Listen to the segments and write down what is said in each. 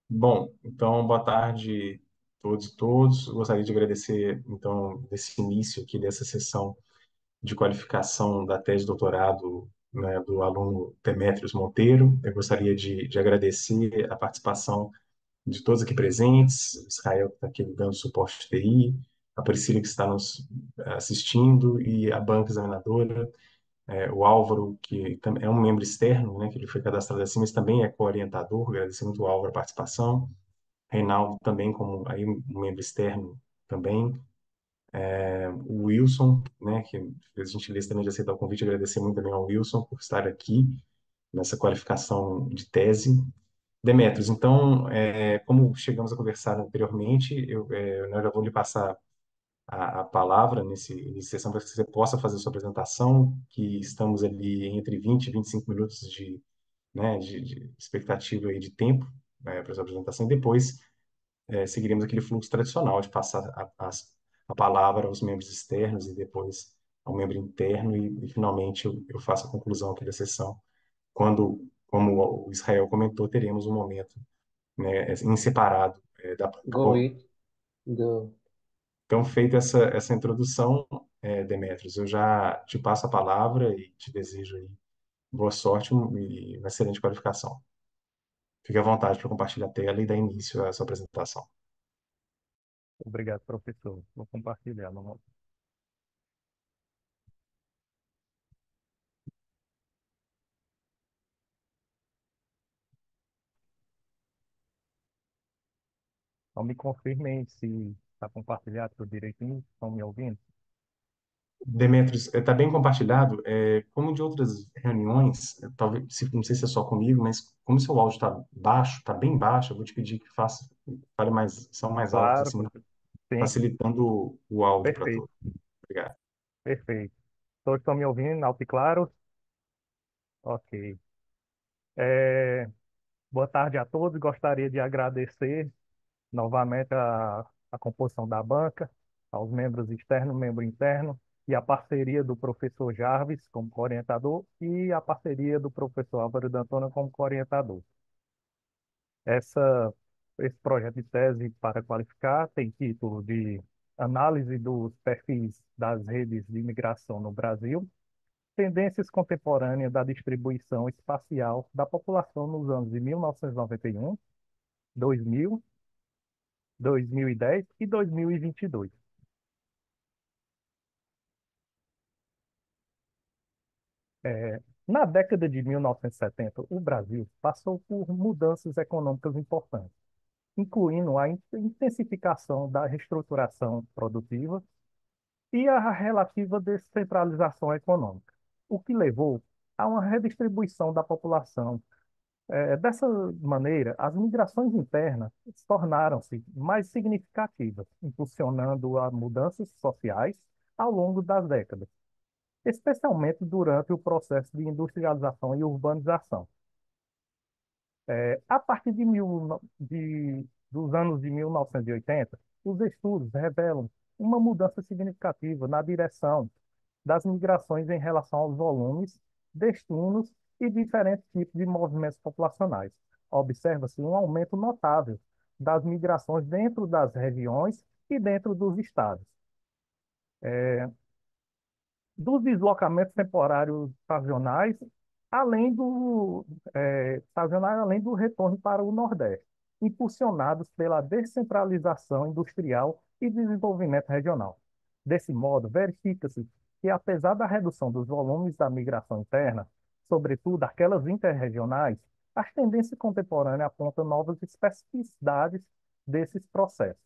Bom, então, boa tarde a todos e todos. Gostaria de agradecer, então, desse início aqui dessa sessão de qualificação da tese de doutorado, né, do aluno Demétrios Monteiro. Eu gostaria de agradecer a participação de todos aqui presentes, o Israel que está aqui dando suporte de TI, a Priscila que está nos assistindo e a banca examinadora, o Álvaro, que é um membro externo, né, que ele foi cadastrado assim, mas também é co-orientador. Agradecer muito ao Álvaro a participação. Reinaldo também como aí um membro externo também. O Wilson, né, que fez a gentileza também de aceitar o convite, agradecer muito também ao Wilson por estar aqui nessa qualificação de tese. Demetrios, então, como chegamos a conversar anteriormente, eu já vou lhe passar a palavra nesse sessão para que você possa fazer a sua apresentação, que estamos ali entre 20 e 25 minutos né, de expectativa aí de tempo, para a sua apresentação, e depois seguiremos aquele fluxo tradicional de passar a palavra aos membros externos e depois ao membro interno e finalmente eu faço a conclusão aqui da sessão, quando, como o Israel comentou, teremos um momento, né, em separado, tá Go bom? it, go. Então, feita essa introdução, Demetrios, eu já te passo a palavra e te desejo aí boa sorte e uma excelente qualificação. Fique à vontade para compartilhar a tela e dar início à sua apresentação. Obrigado, professor. Vou compartilhar. Então, me confirmem se está compartilhado tudo direitinho. Estão me ouvindo? Demetrios, está bem compartilhado. Como de outras reuniões, talvez, não sei se é só comigo, mas como seu áudio está baixo, está bem baixo, eu vou te pedir que fale mais, são mais altos, Claro, assim, professor. Sim, facilitando o áudio para perfeito, todos. Obrigado. perfeito. Todos estão me ouvindo, alto e claro? Ok. É, boa tarde a todos. Gostaria de agradecer novamente a composição da banca, aos membros externos, membro interno, e a parceria do professor Jarvis como orientador e a parceria do professor Álvaro D'Antona como orientador. Essa, esse projeto de tese para qualificar tem título de Análise dos perfis das redes de imigração no Brasil, tendências contemporâneas da distribuição espacial da população nos anos de 1991, 2000, 2010 e 2022. Na década de 1970, o Brasil passou por mudanças econômicas importantes, incluindo a intensificação da reestruturação produtiva e a relativa descentralização econômica, o que levou a uma redistribuição da população. Dessa maneira, as migrações internas tornaram-se mais significativas, impulsionando as mudanças sociais ao longo das décadas, especialmente durante o processo de industrialização e urbanização. A partir dos anos de 1980, os estudos revelam uma mudança significativa na direção das migrações em relação aos volumes, destinos e diferentes tipos de movimentos populacionais. Observa-se um aumento notável das migrações dentro das regiões e dentro dos estados. Dos deslocamentos temporários além do, sazonais, além do retorno para o Nordeste, impulsionados pela descentralização industrial e desenvolvimento regional. Desse modo, verifica-se que, apesar da redução dos volumes da migração interna, sobretudo aquelas interregionais, as tendências contemporâneas apontam novas especificidades desses processos.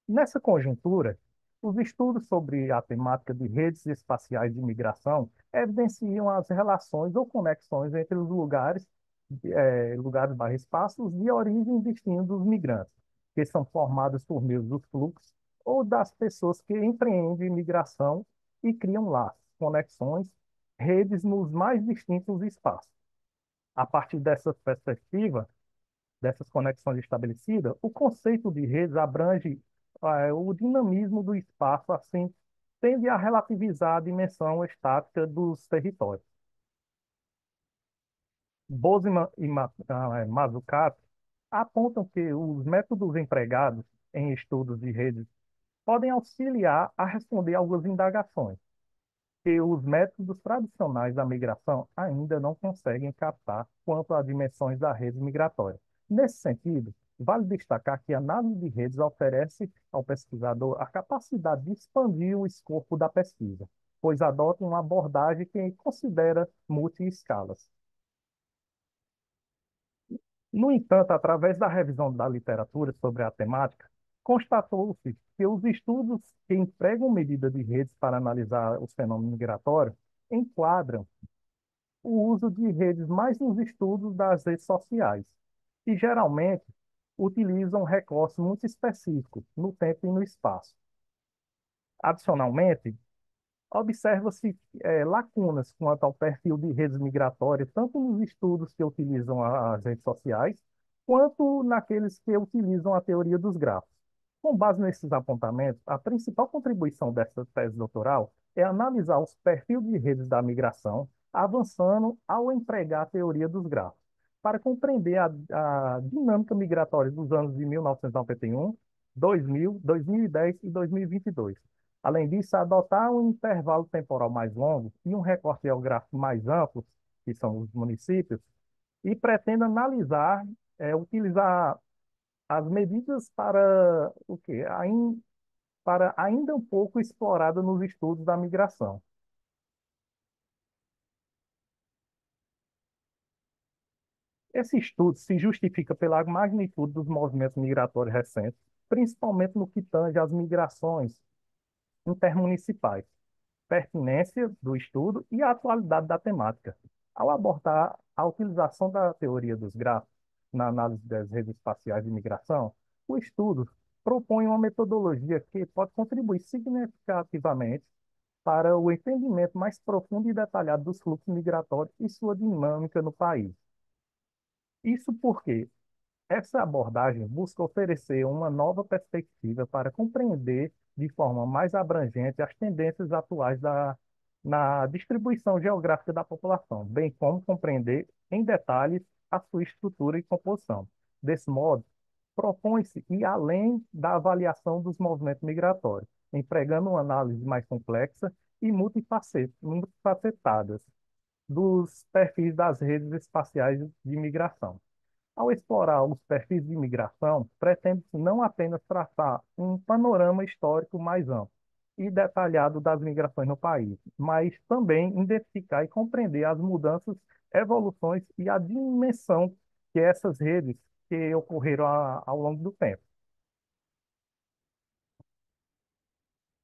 Nessa conjuntura, os estudos sobre a temática de redes espaciais de migração evidenciam as relações ou conexões entre os lugares/espaços de origem e destino dos migrantes, que são formados por meio dos fluxos ou das pessoas que empreendem migração e criam laços, conexões, redes nos mais distintos espaços. A partir dessa perspectiva, dessas conexões estabelecidas, o conceito de redes abrange o dinamismo do espaço, assim, tende a relativizar a dimensão estática dos territórios. Bozeman e Mazzucato apontam que os métodos empregados em estudos de redes podem auxiliar a responder algumas indagações que os métodos tradicionais da migração ainda não conseguem captar quanto às dimensões da rede migratória. Nesse sentido, vale destacar que a análise de redes oferece ao pesquisador a capacidade de expandir o escopo da pesquisa, pois adota uma abordagem que considera multi-escalas. No entanto, através da revisão da literatura sobre a temática, constatou-se que os estudos que empregam medidas de redes para analisar os fenômenos migratórios enquadram o uso de redes mais nos estudos das redes sociais, e geralmente utilizam recursos muito específicos no tempo e no espaço. Adicionalmente, observa-se lacunas quanto ao perfil de redes migratórias, tanto nos estudos que utilizam as redes sociais, quanto naqueles que utilizam a teoria dos grafos. Com base nesses apontamentos, a principal contribuição dessa tese doutoral é analisar os perfis de redes da migração, avançando ao empregar a teoria dos grafos, para compreender a dinâmica migratória dos anos de 1991, 2000, 2010 e 2022. Além disso, adotar um intervalo temporal mais longo e um recorte geográfico mais amplo, que são os municípios, e pretende analisar, utilizar as medidas para o quê? Para ainda um pouco explorada nos estudos da migração. Esse estudo se justifica pela magnitude dos movimentos migratórios recentes, principalmente no que tange às migrações intermunicipais, pertinência do estudo e a atualidade da temática. Ao abordar a utilização da teoria dos grafos na análise das redes espaciais de migração, o estudo propõe uma metodologia que pode contribuir significativamente para o entendimento mais profundo e detalhado dos fluxos migratórios e sua dinâmica no país. Isso porque essa abordagem busca oferecer uma nova perspectiva para compreender de forma mais abrangente as tendências atuais na distribuição geográfica da população, bem como compreender em detalhes a sua estrutura e composição. Desse modo, propõe-se ir além da avaliação dos movimentos migratórios, empregando uma análise mais complexa e multifacetada dos perfis das redes espaciais de migração. Ao explorar os perfis de imigração, pretende-se não apenas traçar um panorama histórico mais amplo e detalhado das migrações no país, mas também identificar e compreender as mudanças, evoluções e a dimensão que essas redes que ocorreram ao longo do tempo.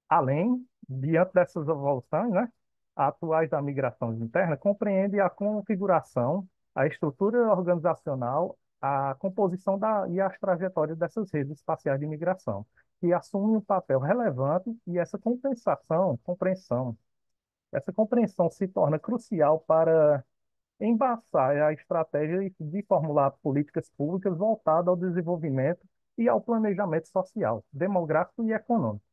Além, diante dessas evoluções, né, atuais da migração interna, compreende a configuração, a estrutura organizacional, a composição e as trajetórias dessas redes espaciais de migração, que assumem um papel relevante e essa compreensão se torna crucial para embaçar a estratégia de formular políticas públicas voltadas ao desenvolvimento e ao planejamento social, demográfico e econômico.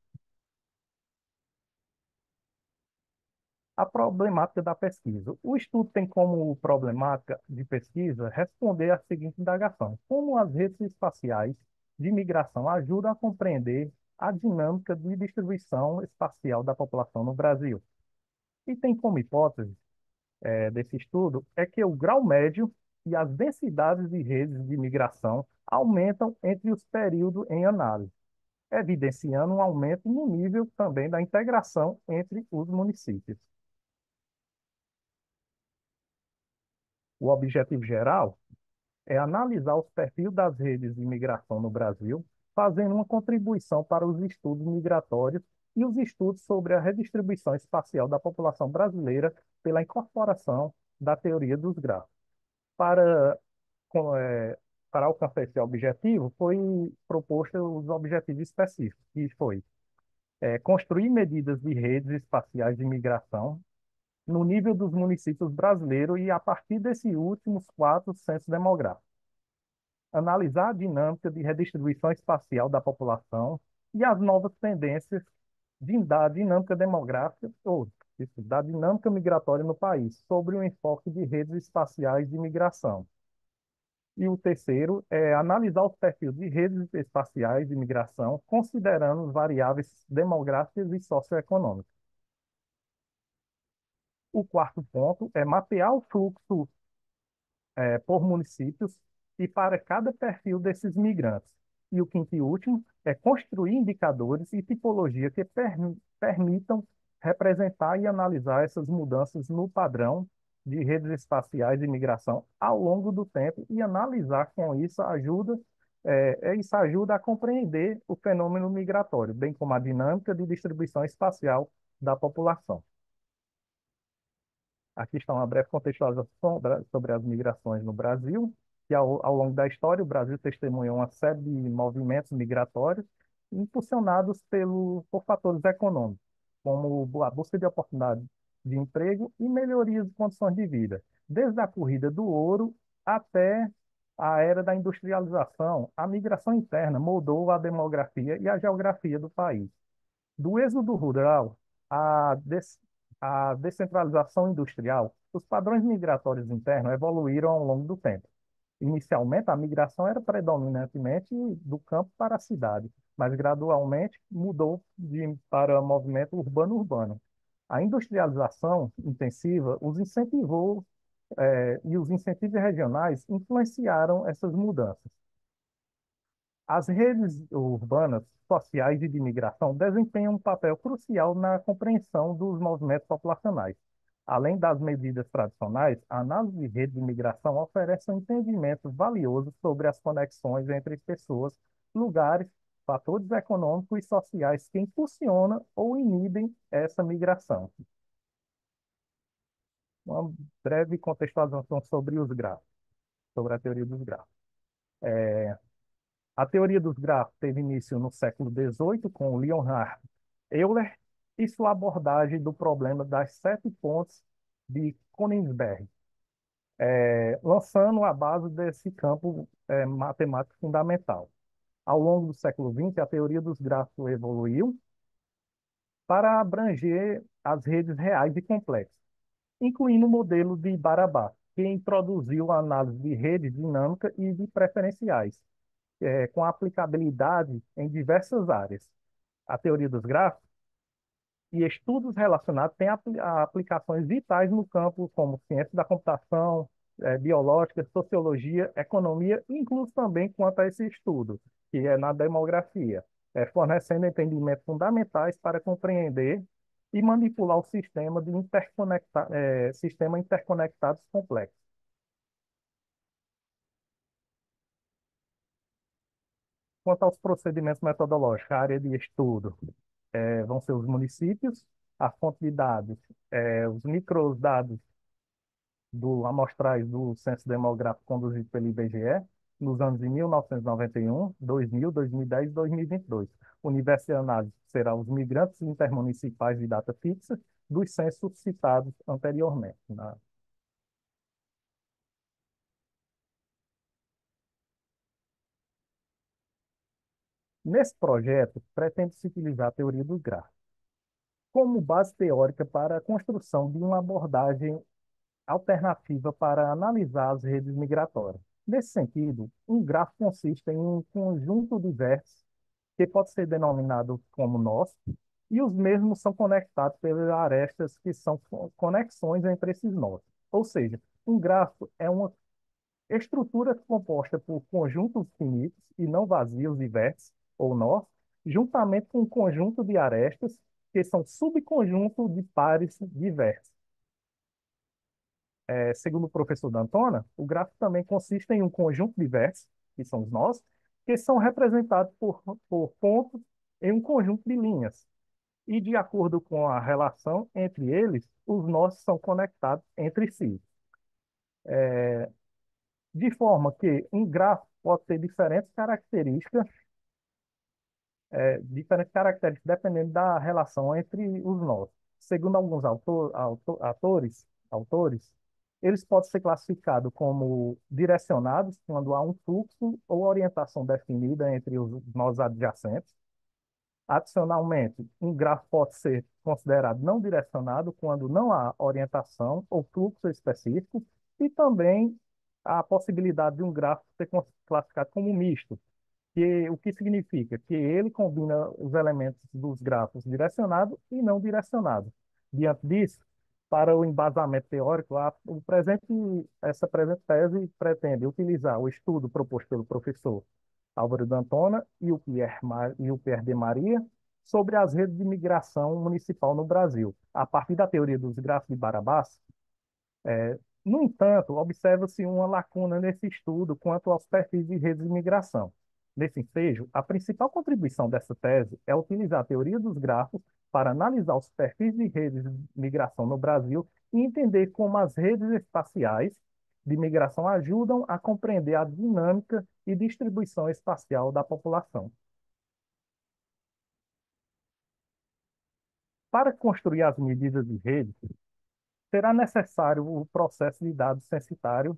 A problemática da pesquisa. O estudo tem como problemática de pesquisa responder à seguinte indagação: como as redes espaciais de migração ajudam a compreender a dinâmica de distribuição espacial da população no Brasil? E tem como hipótese desse estudo é que o grau médio e as densidades de redes de migração aumentam entre os períodos em análise, evidenciando um aumento no nível também da integração entre os municípios. O objetivo geral é analisar os perfis das redes de imigração no Brasil, fazendo uma contribuição para os estudos migratórios e os estudos sobre a redistribuição espacial da população brasileira pela incorporação da teoria dos grafos. Para, com, eh, para alcançar esse objetivo, foi proposto os objetivos específicos, que foi construir medidas de redes espaciais de imigração no nível dos municípios brasileiros e a partir desses últimos quatro censos demográficos, analisar a dinâmica de redistribuição espacial da população e as novas tendências da dinâmica demográfica, ou isso, da dinâmica migratória no país, sobre o enfoque de redes espaciais de migração. E o terceiro é analisar os perfis de redes espaciais de migração, considerando variáveis demográficas e socioeconômicas. O quarto ponto é mapear o fluxo por municípios e para cada perfil desses migrantes. E o quinto e último é construir indicadores e tipologia que permitam representar e analisar essas mudanças no padrão de redes espaciais de migração ao longo do tempo e analisar com isso isso ajuda a compreender o fenômeno migratório, bem como a dinâmica de distribuição espacial da população. Aqui está uma breve contextualização sobre as migrações no Brasil, que ao longo da história o Brasil testemunhou uma série de movimentos migratórios impulsionados por fatores econômicos, como a busca de oportunidades de emprego e melhorias de condições de vida, desde a corrida do ouro até a era da industrialização. A migração interna moldou a demografia e a geografia do país. Do êxodo rural à, des- à descentralização industrial, os padrões migratórios internos evoluíram ao longo do tempo. Inicialmente, a migração era predominantemente do campo para a cidade, mas gradualmente mudou para movimento urbano-urbano. A industrialização intensiva e os incentivos regionais influenciaram essas mudanças. As redes urbanas, sociais e de migração desempenham um papel crucial na compreensão dos movimentos populacionais. Além das medidas tradicionais, a análise de rede de migração oferece um entendimento valioso sobre as conexões entre pessoas, lugares, fatores econômicos e sociais que impulsionam ou inibem essa migração. Uma breve contextualização sobre os gráficos, sobre a teoria dos gráficos. A teoria dos grafos teve início no século XVIII com Leonhard Euler e sua abordagem do problema das 7 pontes de Königsberg, lançando a base desse campo matemático fundamental. Ao longo do século XX, a teoria dos grafos evoluiu para abranger as redes reais e complexas, incluindo o modelo de Barabá, que introduziu a análise de redes dinâmicas e de preferenciais, com aplicabilidade em diversas áreas. A teoria dos grafos e estudos relacionados têm aplicações vitais no campo como ciência da computação, biológica, sociologia, economia, incluso também quanto a esse estudo, que é na demografia, fornecendo entendimentos fundamentais para compreender e manipular o sistema interconectados complexos. Quanto aos procedimentos metodológicos, a área de estudo vão ser os municípios, a fonte de dados, os microdados amostrais do Censo Demográfico conduzido pelo IBGE nos anos de 1991, 2000, 2010 e 2022. O universo de análise será os migrantes intermunicipais de data fixa dos censos citados anteriormente. Nesse projeto, pretende-se utilizar a teoria dos grafos como base teórica para a construção de uma abordagem alternativa para analisar as redes migratórias. Nesse sentido, um grafo consiste em um conjunto de vértices que pode ser denominado como nós, e os mesmos são conectados pelas arestas que são conexões entre esses nós. Ou seja, um grafo é uma estrutura composta por conjuntos finitos e não vazios de vértices, ou nós, juntamente com um conjunto de arestas, que são subconjuntos de pares de vértices. Segundo o professor D'Antona, o gráfico também consiste em um conjunto de vértices, que são os nós, que são representados por pontos em um conjunto de linhas. E, de acordo com a relação entre eles, os nós são conectados entre si. De forma que um gráfico pode ter diferentes características dependendo da relação entre os nós. Segundo alguns autores, eles podem ser classificados como direcionados quando há um fluxo ou orientação definida entre os nós adjacentes, Adicionalmente, um grafo pode ser considerado não direcionado quando não há orientação ou fluxo específico, e também a possibilidade de um grafo ser classificado como misto, o que significa que ele combina os elementos dos grafos direcionado e não direcionado. Diante disso, para o embasamento teórico, essa presente tese pretende utilizar o estudo proposto pelo professor Álvaro D'Antona e o Pierre de Maria sobre as redes de migração municipal no Brasil, a partir da teoria dos grafos de Barabás. No entanto, observa-se uma lacuna nesse estudo quanto aos perfis de redes de migração. Nesse ensejo, a principal contribuição dessa tese é utilizar a teoria dos grafos para analisar os perfis de redes de migração no Brasil e entender como as redes espaciais de migração ajudam a compreender a dinâmica e distribuição espacial da população. Para construir as medidas de rede, será necessário o processo de dados censitário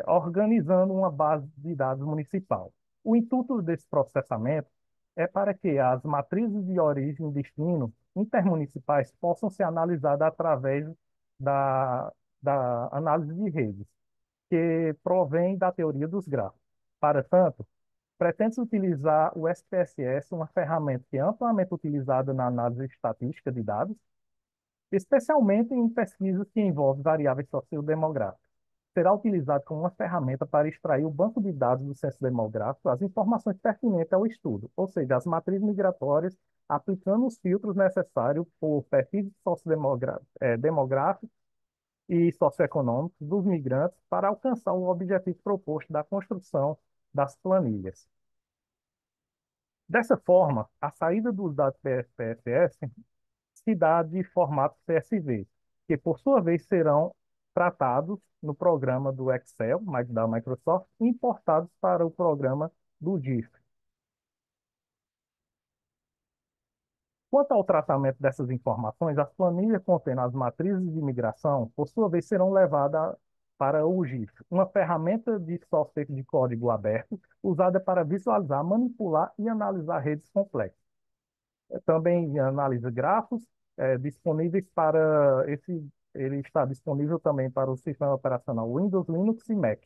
organizando uma base de dados municipal. O intuito desse processamento é para que as matrizes de origem e destino intermunicipais possam ser analisadas através da, da análise de redes, que provém da teoria dos grafos. Para tanto, pretende-se utilizar o SPSS, uma ferramenta que é amplamente utilizada na análise estatística de dados, especialmente em pesquisas que envolvem variáveis sociodemográficas. Será utilizado como uma ferramenta para extrair o banco de dados do censo demográfico, as informações pertinentes ao estudo, ou seja, as matrizes migratórias, aplicando os filtros necessários por perfis demográficos e socioeconômicos dos migrantes para alcançar o objetivo proposto da construção das planilhas. Dessa forma, a saída dos dados PSS se dá de formato CSV, que por sua vez serão tratados no programa do Excel, da Microsoft, e importados para o programa do GIF. Quanto ao tratamento dessas informações, as planilhas contendo as matrizes de migração, por sua vez, serão levadas para o GIF, uma ferramenta de software de código aberto usada para visualizar, manipular e analisar redes complexas. Também analisa grafos disponíveis para ele está disponível também para o sistema operacional Windows, Linux e Mac.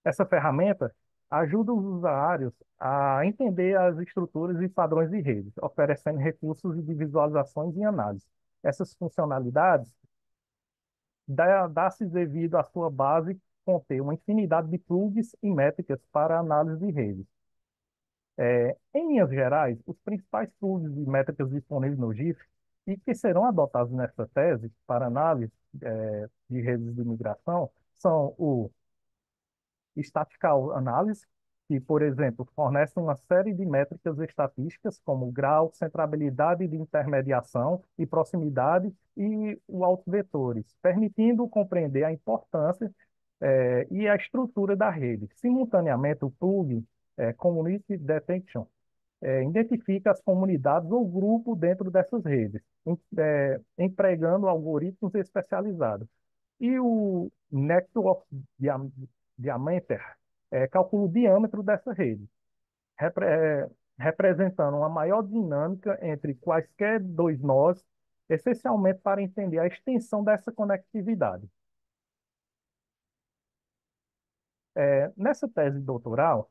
Essa ferramenta ajuda os usuários a entender as estruturas e padrões de redes, oferecendo recursos de visualizações e análise. Essas funcionalidades dá-se devido à sua base conter uma infinidade de plugs e métricas para análise de redes. Em linhas gerais, os principais tools e métricas disponíveis no GIF e que serão adotados nessa tese para análise de redes de migração são o Statistical Analysis, que, por exemplo, fornece uma série de métricas estatísticas como grau, centrabilidade de intermediação e proximidade e o autovetores, permitindo compreender a importância e a estrutura da rede. Simultaneamente, o plugin Community Detection identifica as comunidades ou grupos dentro dessas redes, empregando algoritmos especializados. E o Network Diameter calcula o diâmetro dessa rede, repre- é, representando uma maior dinâmica entre quaisquer dois nós, essencialmente para entender a extensão dessa conectividade. Nessa tese doutoral,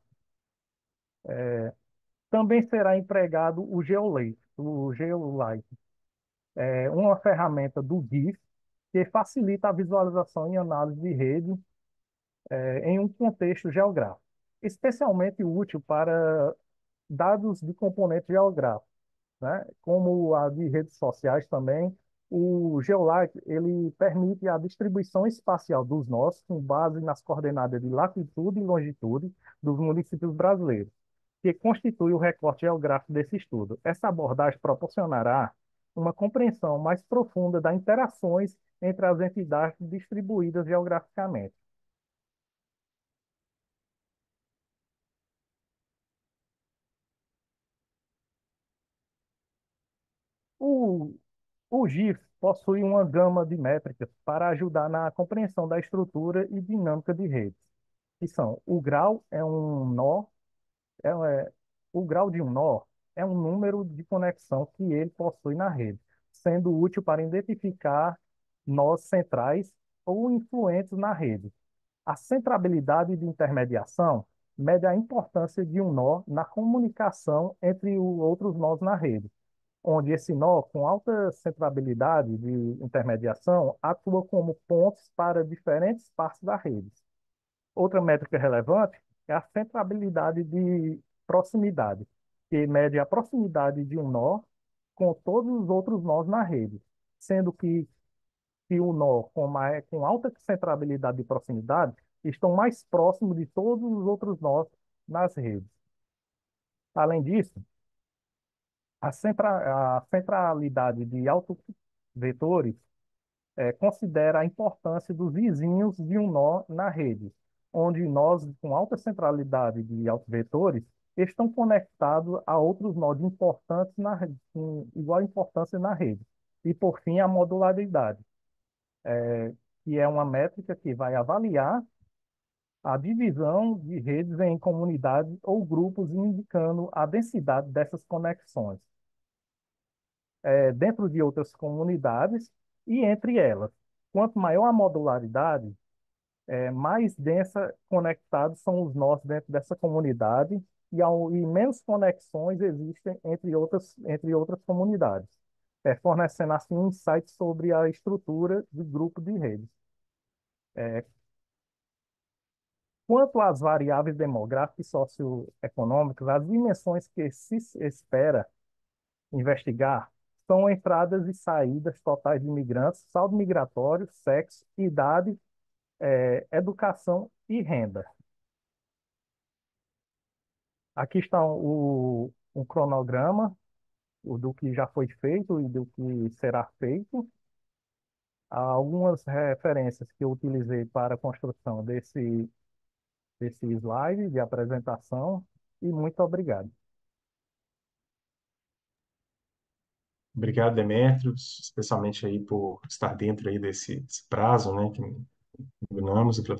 também será empregado o Geolite, uma ferramenta do GIF que facilita a visualização e análise de rede em um contexto geográfico, especialmente útil para dados de componentes geográficos, né? Como a de redes sociais também. O Geolite, ele permite a distribuição espacial dos nós com base nas coordenadas de latitude e longitude dos municípios brasileiros, que constitui o recorte geográfico desse estudo. Essa abordagem proporcionará uma compreensão mais profunda das interações entre as entidades distribuídas geograficamente. O, o GIF possui uma gama de métricas para ajudar na compreensão da estrutura e dinâmica de redes, que são o grau é um nó, é, é, o grau de um nó é um número de conexão que ele possui na rede, sendo útil para identificar nós centrais ou influentes na rede. A centrabilidade de intermediação mede a importância de um nó na comunicação entre os outros nós na rede, onde esse nó, com alta centrabilidade de intermediação, atua como pontes para diferentes partes da rede. Outra métrica relevante é a centrabilidade de proximidade, que mede a proximidade de um nó com todos os outros nós na rede, sendo que o nó com alta centrabilidade de proximidade estão mais próximos de todos os outros nós nas redes. Além disso, a centralidade de autovetores considera a importância dos vizinhos de um nó na rede, onde nós com alta centralidade de autovetores estão conectados a outros nós importantes com igual importância na rede. E, por fim, a modularidade, que é uma métrica que vai avaliar a divisão de redes em comunidades ou grupos, indicando a densidade dessas conexões, dentro de outras comunidades e entre elas. Quanto maior a modularidade, mais densa conectados são os nós dentro dessa comunidade e menos conexões existem entre outras comunidades, fornecendo assim um insight sobre a estrutura do grupo de redes. Quanto às variáveis demográficas e socioeconômicas, as dimensões que se espera investigar são entradas e saídas totais de imigrantes, saldo migratório, sexo, idade, educação e renda. Aqui está um cronograma do que já foi feito e do que será feito. Há algumas referências que eu utilizei para a construção desse slide de apresentação e muito obrigado. Obrigado, Demetrios, especialmente aí por estar dentro aí desse prazo, né, que combinamos e pela